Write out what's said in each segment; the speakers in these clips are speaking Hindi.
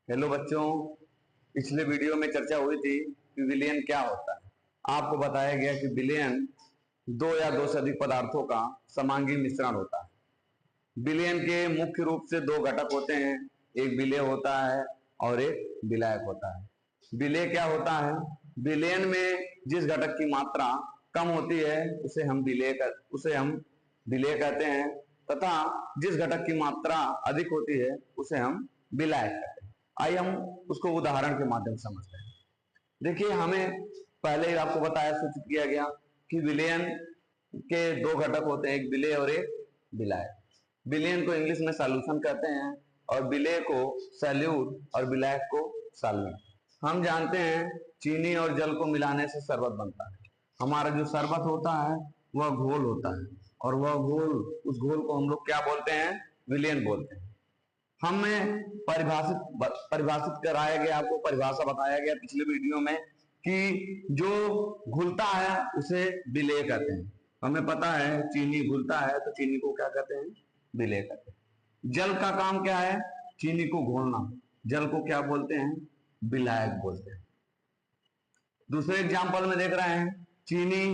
हेलो बच्चों, पिछले वीडियो में चर्चा हुई थी कि विलयन क्या होता है। आपको बताया गया कि विलयन दो या दो से अधिक पदार्थों का समांगी मिश्रण होता है। विलयन के मुख्य रूप से दो घटक होते हैं, एक विलेय होता है और एक विलायक होता है। विलेय क्या होता है? विलयन में जिस घटक की मात्रा कम होती है उसे हम विलेय कहते हैं, तथा जिस घटक की मात्रा अधिक होती है उसे हम विलायक कहते हैं। आइए हम उसको उदाहरण के माध्यम से समझते हैं। देखिए, हमें पहले ही आपको बताया, सूचित किया गया कि विलयन के दो घटक होते हैं, एक विलेय और एक विलायक। विलयन को इंग्लिश में सॉल्यूशन कहते हैं और विलेय को सैल्यूट और विलायक को सॉल्वेंट। हम जानते हैं चीनी और जल को मिलाने से शरबत बनता है। हमारा जो शरबत होता है वह घोल होता है और वह घोल, उस घोल को हम लोग क्या बोलते हैं? विलयन बोलते हैं। हमें परिभाषित कराया गया, आपको परिभाषा बताया गया पिछले वीडियो में कि जो घुलता है उसे विलेय कहते हैं। हमें पता है चीनी घुलता है तो चीनी को क्या कहते हैं? विलेय कहते हैं। जल का काम क्या है? चीनी को घोलना। जल को क्या बोलते हैं? विलायक बोलते हैं। दूसरे एग्जाम्पल में देख रहे हैं, चीनी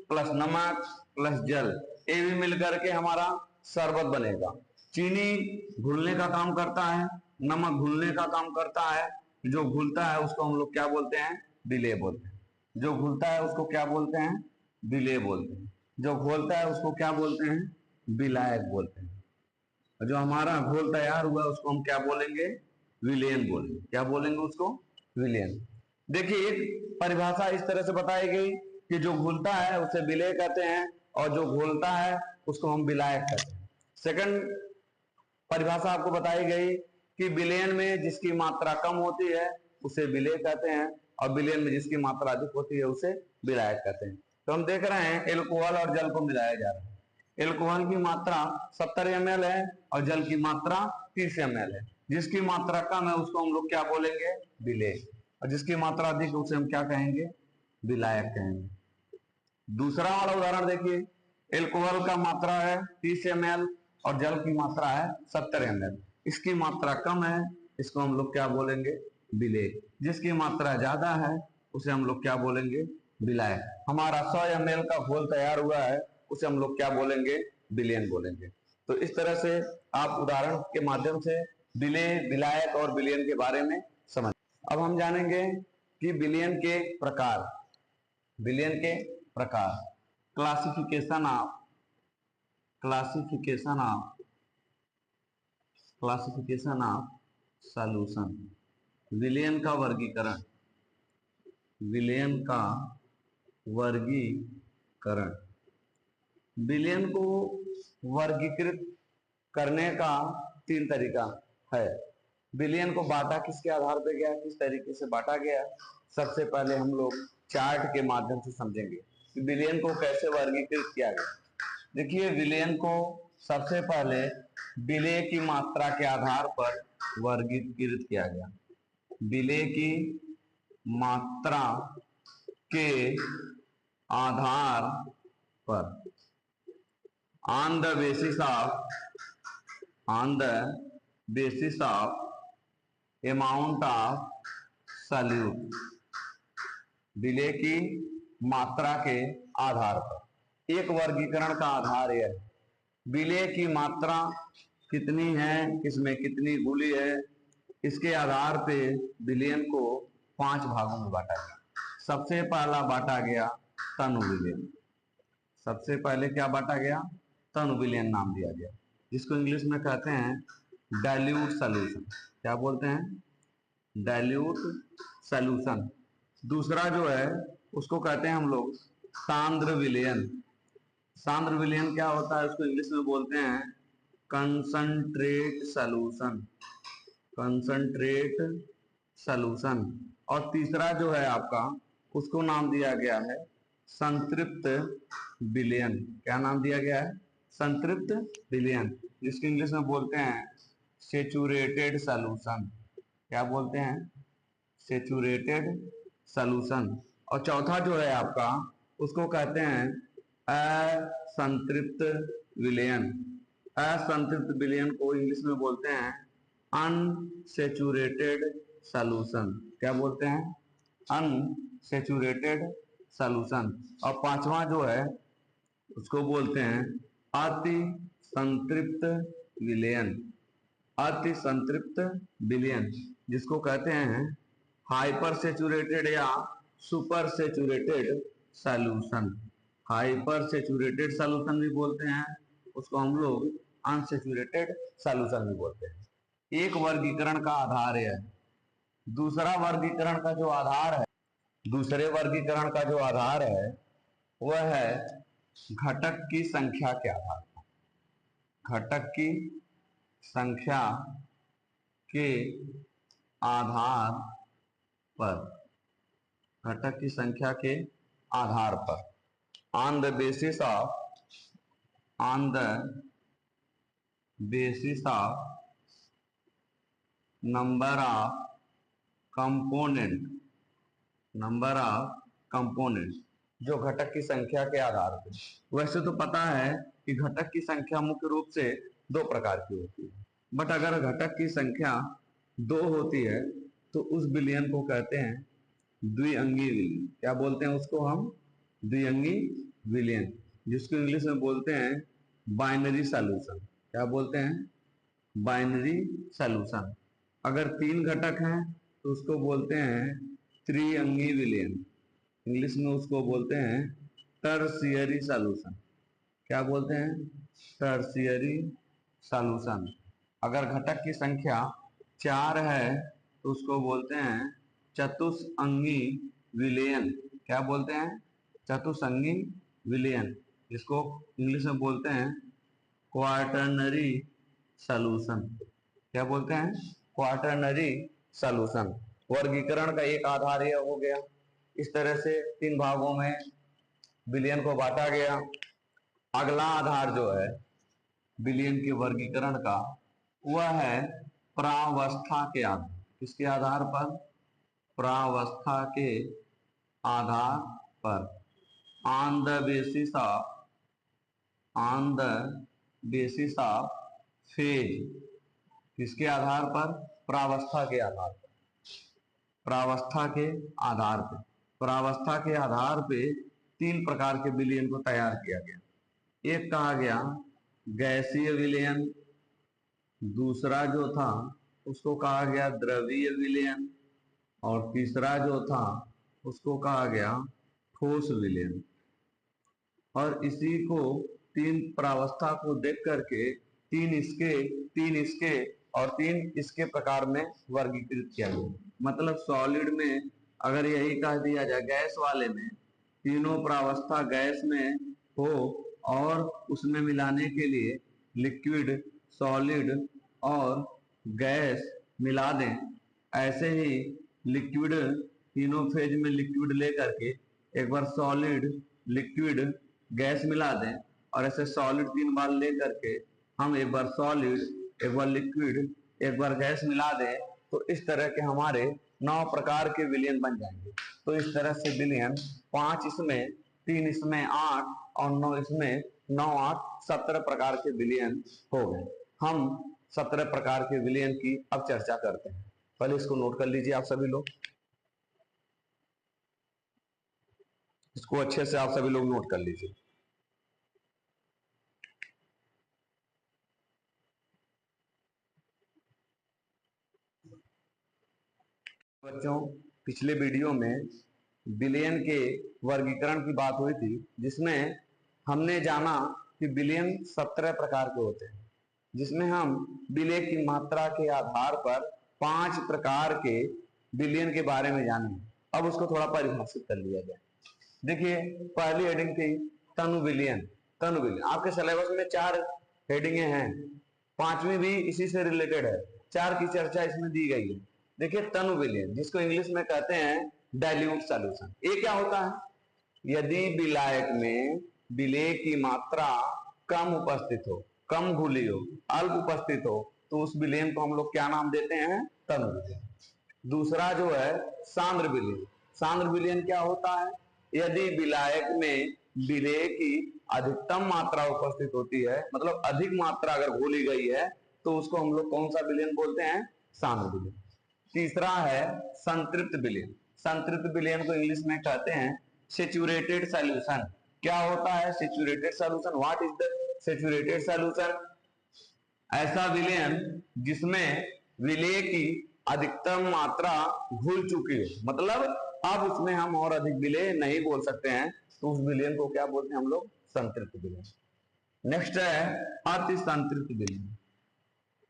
प्लस नमक प्लस जल, ये भी मिलकर के हमारा शरबत बनेगा। चीनी घुलने का काम करता है, नमक घुलने का काम करता है। जो घुलता है उसको हम लोग क्या बोलते हैं? विलेय बोलते हैं। जो घुलता है उसको क्या बोलते हैं? विलेय बोलते हैं। जो घोलता है उसको क्या बोलते हैं? विलायक बोलते हैं। और जो हमारा घोल तैयार हुआ उसको हम क्या बोलेंगे? विलयन बोलेंगे। क्या बोलेंगे उसको? विलयन। देखिए, एक परिभाषा इस तरह से बताई गई कि जो घुलता है उसे विलेय कहते हैं और जो घोलता है उसको हम विलायक कहते हैं। सेकंड परिभाषा आपको बताई गई कि विलयन में जिसकी मात्रा कम होती है उसे विलेय कहते हैं और विलयन में जिसकी मात्रा अधिक होती है उसे विलायक कहते हैं। तो हम देख रहे हैं एल्कोहल और जल को मिलाया जा रहा है। एल्कोहल की मात्रा 70 ml है और जल की मात्रा 30 ml है। जिसकी मात्रा कम है उसको हम लोग क्या बोलेंगे? विलेय। और जिसकी मात्रा अधिक है उसे हम क्या कहेंगे? विलायक कहेंगे। दूसरा वाला उदाहरण देखिए, एल्कोहल का मात्रा है 30 ml और जल की मात्रा है 70 ml। इसकी मात्रा कम है, इसको हम लोग क्या बोलेंगे? विलेय। जिसकी मात्रा ज्यादा है उसे हम लोग क्या बोलेंगे? विलायक। हमारा 100 ml का घोल तैयार हुआ है, उसे हम लोग क्या बोलेंगे? विलयन बोलेंगे। तो इस तरह से आप उदाहरण के माध्यम से विलेय, विलायक और विलयन के बारे में समझ। अब हम जानेंगे कि विलयन के प्रकार। विलयन के प्रकार, क्लासिफिकेशन ऑफ सॉल्यूशन। विलयन का वर्गीकरण। विलयन का वर्गीकरण। विलयन को वर्गीकृत करने का 3 तरीका है। विलयन को बांटा किसके आधार पर गया, किस तरीके से बांटा गया? सबसे पहले हम लोग चार्ट के माध्यम से समझेंगे कि विलयन को कैसे वर्गीकृत किया गया। देखिए, विलयन को सबसे पहले विलेय की मात्रा के आधार पर वर्गीकृत किया गया। विलेय की मात्रा के आधार पर, on the basis of amount of solute. विलेय की मात्रा के आधार पर एक वर्गीकरण का आधार यह है, विलेय की मात्रा कितनी है, किसमें कितनी घुली है, इसके आधार पे विलयन को 5 भागों में बांटा गया। सबसे पहला बांटा गया तनु विलयन। सबसे पहले क्या बांटा गया? तनु विलयन नाम दिया गया, जिसको इंग्लिश में कहते हैं डाइल्यूट सॉल्यूशन। क्या बोलते हैं? Dilute solution. दूसरा जो है उसको कहते हैं हम लोग सांद्र विलयन। सांद्र विलयन क्या होता है? उसको इंग्लिश में बोलते हैं कंसंट्रेट सॉल्यूशन। Concentrate solution. और तीसरा जो है आपका, उसको नाम दिया गया है संतृप्त विलयन। क्या नाम दिया गया है? संतृप्त विलयन, जिसको इंग्लिश में बोलते हैं सेचुरेटेड सॉल्यूशन। क्या बोलते हैं? Saturated solution. और चौथा जो है आपका, उसको कहते हैं असंतृप्त विलयन। असंतृप्त विलयन को इंग्लिश में बोलते हैं अनसेचुरेटेड सॉल्यूशन, क्या बोलते हैं, अनसैचुरेटेड सॉल्यूशन। और पांचवा जो है उसको बोलते हैं अति संतृप्त विलयन, अति संतृप्त विलयन, जिसको कहते हैं हाइपर सेचुरेटेड या super saturated solution. Hyper saturated solution भी बोलते हैं, उसको हम लोग अनसेचुरेटेड सॉल्यूशन भी बोलते हैं। एक वर्गीकरण का आधार है। दूसरा वर्गीकरण का जो आधार है, दूसरे वर्गीकरण का जो आधार है वह है घटक की संख्या के आधार पर। घटक की संख्या के आधार पर, घटक की संख्या के आधार पर, on the basis of, on the basis of number of component, number of component, जो घटक की संख्या के आधार पर। वैसे तो पता है कि घटक की संख्या मुख्य रूप से दो प्रकार की होती है, बट अगर घटक की संख्या दो होती है तो उस विलयन को कहते हैं द्विअंगी विलयन। क्या बोलते हैं उसको हम, द्विअंगी विलयन, जिसको इंग्लिश में बोलते हैं बाइनरी सॉल्यूशन। क्या बोलते हैं, बाइनरी सॉल्यूशन। अगर तीन घटक हैं तो उसको बोलते हैं त्रिअंगी विलयन, इंग्लिश में उसको बोलते हैं टर्शियरी सॉल्यूशन। क्या बोलते हैं, टर्शियरी सॉल्यूशन। अगर घटक की संख्या चार है तो उसको बोलते हैं चतुष्अंगी विलयन। क्या बोलते हैं, चतुष्अंगी विलयन, जिसको इंग्लिश में बोलते हैं क्वार्टरनरी सॉल्यूशन। क्या बोलते हैं, क्वार्टरनरी सॉल्यूशन। वर्गीकरण का एक आधार यह हो गया। इस तरह से तीन भागों में विलयन को बांटा गया। अगला आधार जो है विलयन के वर्गीकरण का वह है प्रावस्था के आधार। किसके आधार पर, प्रावस्था के आधार पर, on the basis of, on the basis of phase. किसके आधार पर, प्रावस्था के आधार पर, प्रावस्था के आधार पर। प्रावस्था के आधार पे तीन प्रकार के विलयन को तैयार किया गया। एक कहा गया गैसीय विलयन, दूसरा जो था उसको कहा गया द्रवीय विलयन, और तीसरा जो था उसको कहा गया ठोस विलयन। और इसी को तीन प्रावस्था को देख करके तीन इसके और तीन इसके प्रकार में वर्गीकृत किया गया। मतलब सॉलिड में अगर यही कह दिया जाए, गैस वाले में तीनों प्रावस्था गैस में हो और उसमें मिलाने के लिए लिक्विड, सॉलिड और गैस मिला दें, ऐसे ही लिक्विड तीनों फेज में लिक्विड लेकर के एक बार सॉलिड, लिक्विड, गैस मिला दें, और ऐसे सॉलिड तीन बार लेकर के हम एक बार सॉलिड, एक बार लिक्विड, एक बार गैस मिला दें, तो इस तरह के हमारे 9 प्रकार के विलयन बन जाएंगे। तो इस तरह से विलयन 5 इसमें, 3 इसमें, 8 और 9 इसमें, 9 8 17 प्रकार के विलयन हो गए। हम 17 प्रकार के विलयन की अब चर्चा करते हैं। पहले इसको नोट कर लीजिए आप सभी लोग, इसको अच्छे से आप सभी लोग नोट कर लीजिए। बच्चों, पिछले वीडियो में विलयन के वर्गीकरण की बात हुई थी, जिसमें हमने जाना कि विलयन 17 प्रकार के होते हैं, जिसमें हम विलय की मात्रा के आधार पर 5 प्रकार के विलयन के बारे में जाने। अब उसको थोड़ा परिभाषित कर लिया जाए। देखिए, पहली हेडिंग थी तनु विलयन। तनु विलयन आपके सिलेबस में 4 हेडिंगे हैं, 5वीं भी इसी से रिलेटेड है, 4 की चर्चा इसमें दी गई है। देखिए, तनु विलयन, जिसको इंग्लिश में कहते हैं डाइल्यूट सॉल्यूशन। ये क्या होता है, यदि विलायक में विलय की मात्रा कम उपस्थित हो, कम घुली हो, अल्प उपस्थित हो, तो उस विलयन को हम लोग क्या नाम देते हैं, तनु विलयन। दूसरा जो है सांद्र विलयन। सांद्र विलयन क्या होता है, यदि विलायक में विलय की अधिकतम मात्रा उपस्थित होती है, मतलब अधिक मात्रा अगर घोली गई है, तो उसको हम लोग कौन सा विलयन बोलते हैं, सांद्र विलयन। तीसरा है संतृप्त विलयन। संतृप्त विलयन को इंग्लिश में कहते हैं सैचुरेटेड सॉल्यूशन। क्या होता है saturated solution? What is the saturated solution? ऐसा विलयन जिसमें विलेय की अधिकतम मात्रा घुल चुकी है, मतलब अब उसमें हम और अधिक विलेय नहीं बोल सकते हैं, तो उस विलयन को क्या बोलते हैं हम लोग? संतृप्त विलयन। नेक्स्ट है अति संतृप्त विलयन।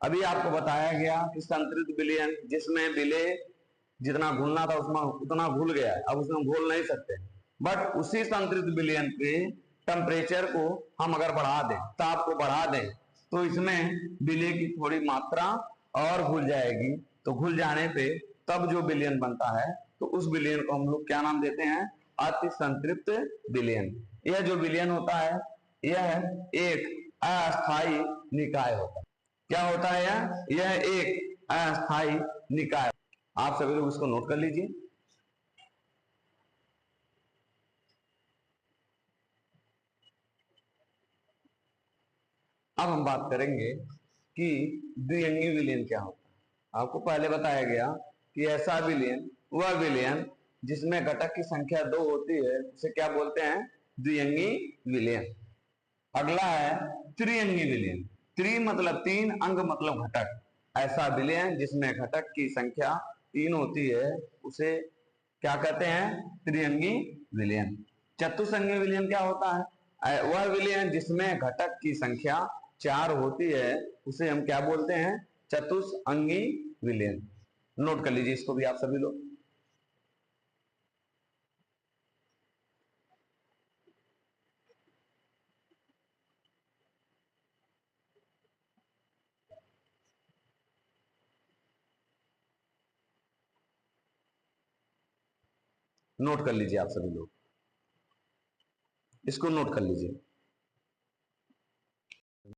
अभी आपको बताया गया कि संतृप्त विलयन जिसमें विलेय जितना घुलना था उसमें उतना घुल गया है, अब उसमें घोल नहीं सकते। बट उसी संतृप्त विलयन के टेम्परेचर को हम अगर बढ़ा दें, ताप को बढ़ा दें, तो इसमें विलेय की थोड़ी मात्रा और घुल जाएगी। तो घुल जाने पे तब जो विलयन बनता है, तो उस विलयन को हम लोग क्या नाम देते हैं? अति संतृप्त विलयन। यह जो विलयन होता है यह एक अस्थायी निकाय होता है। क्या होता है यह एक अस्थायी निकाय। आप सभी लोग इसको नोट कर लीजिए। अब हम बात करेंगे कि द्विअंगी विलयन क्या होता है। आपको पहले बताया गया कि ऐसा विलयन वह विलयन जिसमें घटक की संख्या 2 होती है उसे क्या बोलते हैं? द्विअंगी विलयन। अगला है त्रिअंगी विलयन। त्रि मतलब 3, अंग मतलब घटक। ऐसा विलयन जिसमें घटक की संख्या 3 होती है उसे क्या कहते हैं? त्रिअंगी विलयन। चतुसंगी विलयन क्या होता है? वह विलयन जिसमें घटक की संख्या 4 होती है उसे हम क्या बोलते हैं? चतुसंगी विलयन। नोट कर लीजिए इसको भी आप सभी लोग। नोट कर लीजिए आप सभी लोग, इसको नोट कर लीजिए।